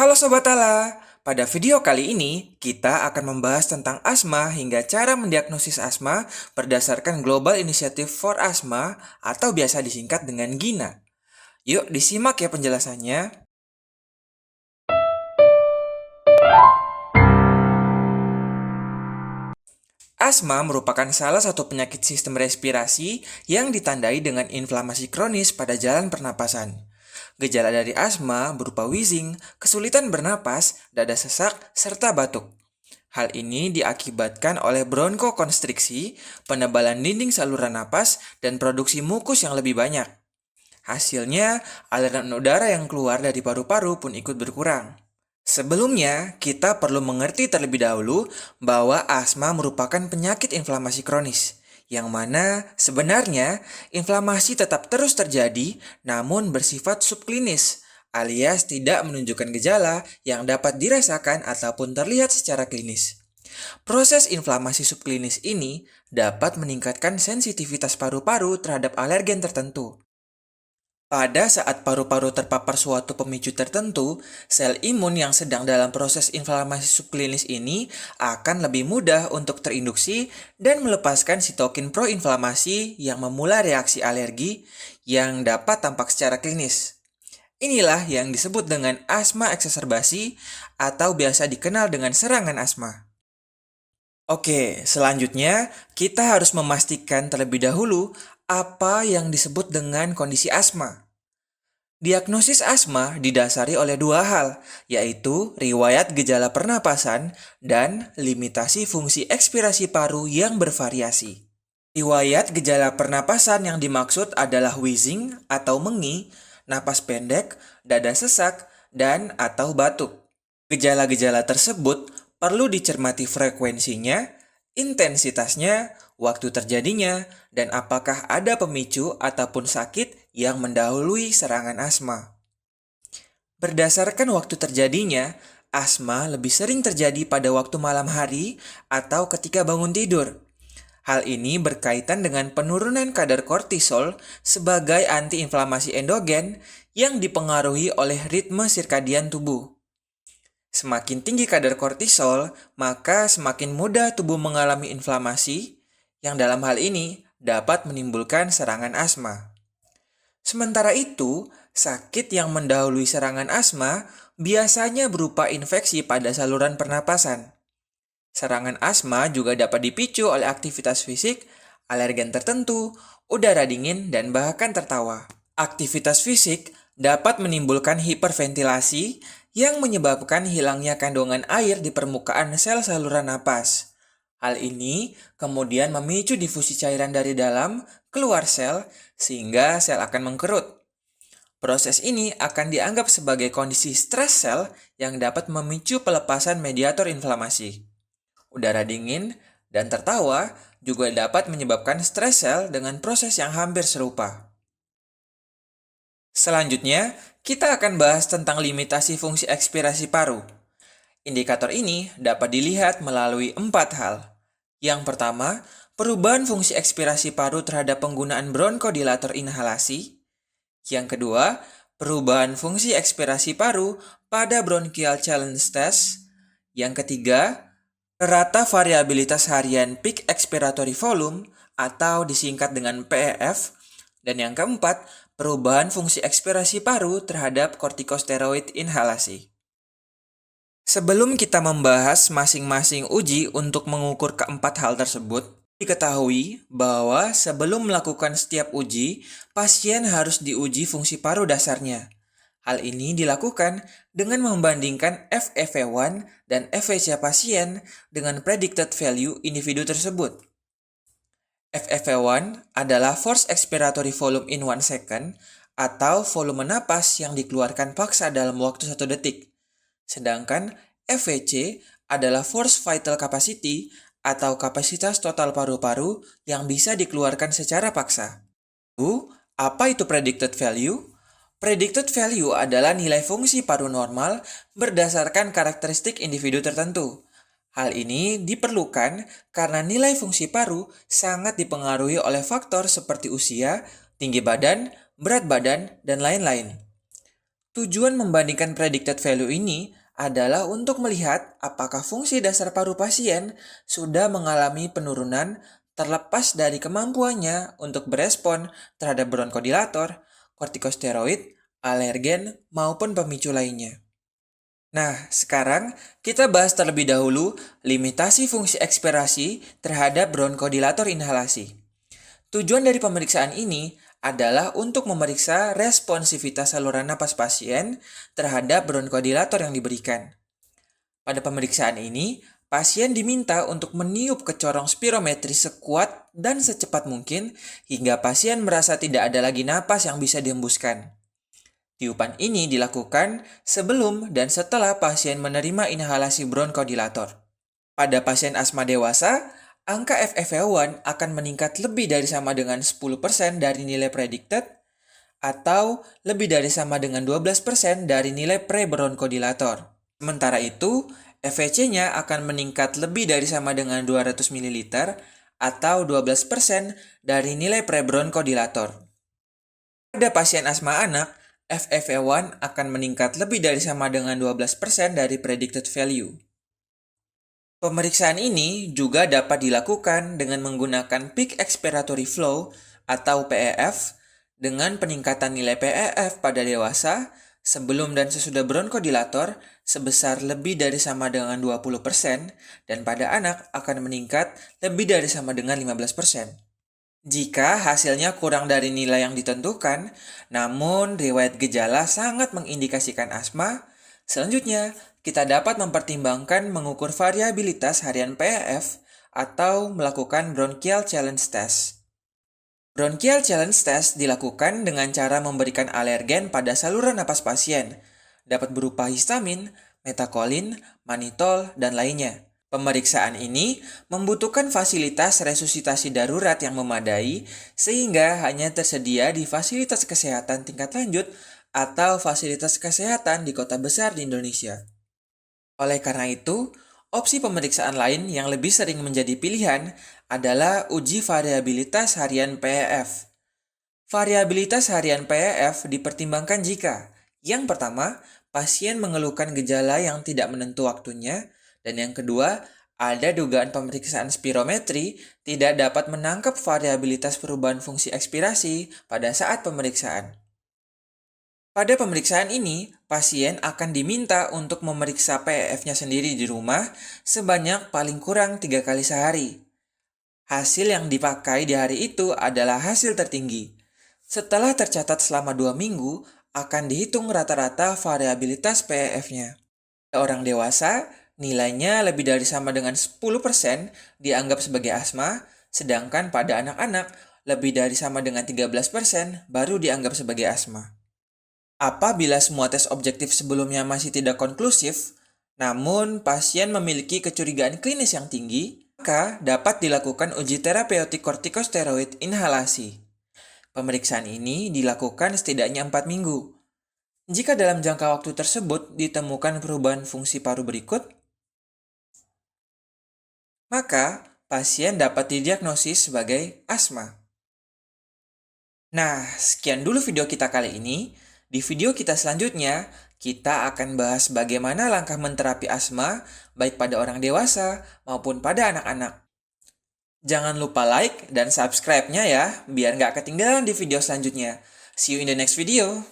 Halo Sobat Ala, pada video kali ini kita akan membahas tentang asma hingga cara mendiagnosis asma berdasarkan Global Initiative for Asthma atau biasa disingkat dengan GINA. Yuk disimak ya penjelasannya. Asma merupakan salah satu penyakit sistem respirasi yang ditandai dengan inflamasi kronis pada jalan pernapasan. Gejala dari asma berupa wheezing, kesulitan bernapas, dada sesak, serta batuk. Hal ini diakibatkan oleh bronkokonstriksi, penebalan dinding saluran napas, dan produksi mukus yang lebih banyak. Hasilnya, aliran udara yang keluar dari paru-paru pun ikut berkurang. Sebelumnya, kita perlu mengerti terlebih dahulu bahwa asma merupakan penyakit inflamasi kronis, yang mana sebenarnya inflamasi tetap terus terjadi namun bersifat subklinis, alias tidak menunjukkan gejala yang dapat dirasakan ataupun terlihat secara klinis. Proses inflamasi subklinis ini dapat meningkatkan sensitivitas paru-paru terhadap alergen tertentu. Pada saat paru-paru terpapar suatu pemicu tertentu, sel imun yang sedang dalam proses inflamasi subklinis ini akan lebih mudah untuk terinduksi dan melepaskan sitokin proinflamasi yang memulai reaksi alergi yang dapat tampak secara klinis. Inilah yang disebut dengan asma eksaserbasi atau biasa dikenal dengan serangan asma. Oke, selanjutnya kita harus memastikan terlebih dahulu apa yang disebut dengan kondisi asma. Diagnosis asma didasari oleh dua hal, yaitu riwayat gejala pernapasan dan limitasi fungsi ekspirasi paru yang bervariasi. Riwayat gejala pernapasan yang dimaksud adalah wheezing atau mengi, napas pendek, dada sesak, dan atau batuk. Gejala-gejala tersebut perlu dicermati frekuensinya, intensitasnya, waktu terjadinya, dan apakah ada pemicu ataupun sakit yang mendahului serangan asma. Berdasarkan waktu terjadinya, asma lebih sering terjadi pada waktu malam hari atau ketika bangun tidur. Hal ini berkaitan dengan penurunan kadar kortisol sebagai antiinflamasi endogen yang dipengaruhi oleh ritme sirkadian tubuh. Semakin tinggi kadar kortisol, maka semakin mudah tubuh mengalami inflamasi, yang dalam hal ini dapat menimbulkan serangan asma. Sementara itu, sakit yang mendahului serangan asma biasanya berupa infeksi pada saluran pernapasan. Serangan asma juga dapat dipicu oleh aktivitas fisik, alergen tertentu, udara dingin, dan bahkan tertawa. Aktivitas fisik dapat menimbulkan hiperventilasi yang menyebabkan hilangnya kandungan air di permukaan sel saluran napas. Hal ini kemudian memicu difusi cairan dari dalam keluar sel sehingga sel akan mengkerut. Proses ini akan dianggap sebagai kondisi stres sel yang dapat memicu pelepasan mediator inflamasi. Udara dingin dan tertawa juga dapat menyebabkan stres sel dengan proses yang hampir serupa. Selanjutnya, kita akan bahas tentang limitasi fungsi ekspirasi paru. Indikator ini dapat dilihat melalui 4 hal. Yang pertama, perubahan fungsi ekspirasi paru terhadap penggunaan bronkodilator inhalasi. Yang kedua, perubahan fungsi ekspirasi paru pada bronchial challenge test. Yang ketiga, rata variabilitas harian peak expiratory volume atau disingkat dengan PEF. Dan yang keempat, perubahan fungsi ekspirasi paru terhadap kortikosteroid inhalasi. Sebelum kita membahas masing-masing uji untuk mengukur keempat hal tersebut, diketahui bahwa sebelum melakukan setiap uji, pasien harus diuji fungsi paru dasarnya. Hal ini dilakukan dengan membandingkan FEV1 dan FVC pasien dengan predicted value individu tersebut. FEV1 adalah forced expiratory volume in 1 second atau volume napas yang dikeluarkan paksa dalam waktu 1 detik. Sedangkan FVC adalah forced vital capacity atau kapasitas total paru-paru yang bisa dikeluarkan secara paksa. Apa itu predicted value? Predicted value adalah nilai fungsi paru normal berdasarkan karakteristik individu tertentu. Hal ini diperlukan karena nilai fungsi paru sangat dipengaruhi oleh faktor seperti usia, tinggi badan, berat badan, dan lain-lain. Tujuan membandingkan predicted value ini adalah untuk melihat apakah fungsi dasar paru pasien sudah mengalami penurunan terlepas dari kemampuannya untuk berespon terhadap bronkodilator, kortikosteroid, alergen, maupun pemicu lainnya. Nah, sekarang kita bahas terlebih dahulu limitasi fungsi ekspirasi terhadap bronkodilator inhalasi. Tujuan dari pemeriksaan ini adalah untuk memeriksa responsivitas saluran napas pasien terhadap bronkodilator yang diberikan. Pada pemeriksaan ini, pasien diminta untuk meniup ke corong spirometri sekuat dan secepat mungkin hingga pasien merasa tidak ada lagi napas yang bisa dihembuskan. Tiupan ini dilakukan sebelum dan setelah pasien menerima inhalasi bronkodilator. Pada pasien asma dewasa, angka FEV1 akan meningkat lebih dari sama dengan 10% dari nilai predicted atau lebih dari sama dengan 12% dari nilai pre-bronkodilator. Sementara itu, FVC-nya akan meningkat lebih dari sama dengan 200 ml atau 12% dari nilai pre-bronkodilator. Pada pasien asma anak, FEV1 akan meningkat lebih dari sama dengan 12% dari predicted value. Pemeriksaan ini juga dapat dilakukan dengan menggunakan Peak Expiratory Flow atau PEF dengan peningkatan nilai PEF pada dewasa sebelum dan sesudah bronkodilator sebesar lebih dari sama dengan 20% dan pada anak akan meningkat lebih dari sama dengan 15%. Jika hasilnya kurang dari nilai yang ditentukan, namun riwayat gejala sangat mengindikasikan asma, selanjutnya kita dapat mempertimbangkan mengukur variabilitas harian PEF atau melakukan bronchial challenge test. Bronchial challenge test dilakukan dengan cara memberikan alergen pada saluran napas pasien, dapat berupa histamin, metakolin, manitol, dan lainnya. Pemeriksaan ini membutuhkan fasilitas resusitasi darurat yang memadai sehingga hanya tersedia di fasilitas kesehatan tingkat lanjut atau fasilitas kesehatan di kota besar di Indonesia. Oleh karena itu, opsi pemeriksaan lain yang lebih sering menjadi pilihan adalah uji variabilitas harian PEF. Variabilitas harian PEF dipertimbangkan jika yang pertama, pasien mengeluhkan gejala yang tidak menentu waktunya, dan yang kedua, ada dugaan pemeriksaan spirometri tidak dapat menangkap variabilitas perubahan fungsi ekspirasi pada saat pemeriksaan. Pada pemeriksaan ini, pasien akan diminta untuk memeriksa PEF-nya sendiri di rumah sebanyak paling kurang 3 kali sehari. Hasil yang dipakai di hari itu adalah hasil tertinggi. Setelah tercatat selama 2 minggu, akan dihitung rata-rata variabilitas PEF-nya. Orang dewasa, nilainya lebih dari sama dengan 10% dianggap sebagai asma, sedangkan pada anak-anak lebih dari sama dengan 13% baru dianggap sebagai asma. Apabila semua tes objektif sebelumnya masih tidak konklusif, namun pasien memiliki kecurigaan klinis yang tinggi, maka dapat dilakukan uji terapeutik kortikosteroid inhalasi. Pemeriksaan ini dilakukan setidaknya 4 minggu. Jika dalam jangka waktu tersebut ditemukan perubahan fungsi paru berikut, maka pasien dapat didiagnosis sebagai asma. Nah, sekian dulu video kita kali ini. Di video kita selanjutnya, kita akan bahas bagaimana langkah menterapi asma baik pada orang dewasa maupun pada anak-anak. Jangan lupa like dan subscribe-nya ya, biar nggak ketinggalan di video selanjutnya. See you in the next video.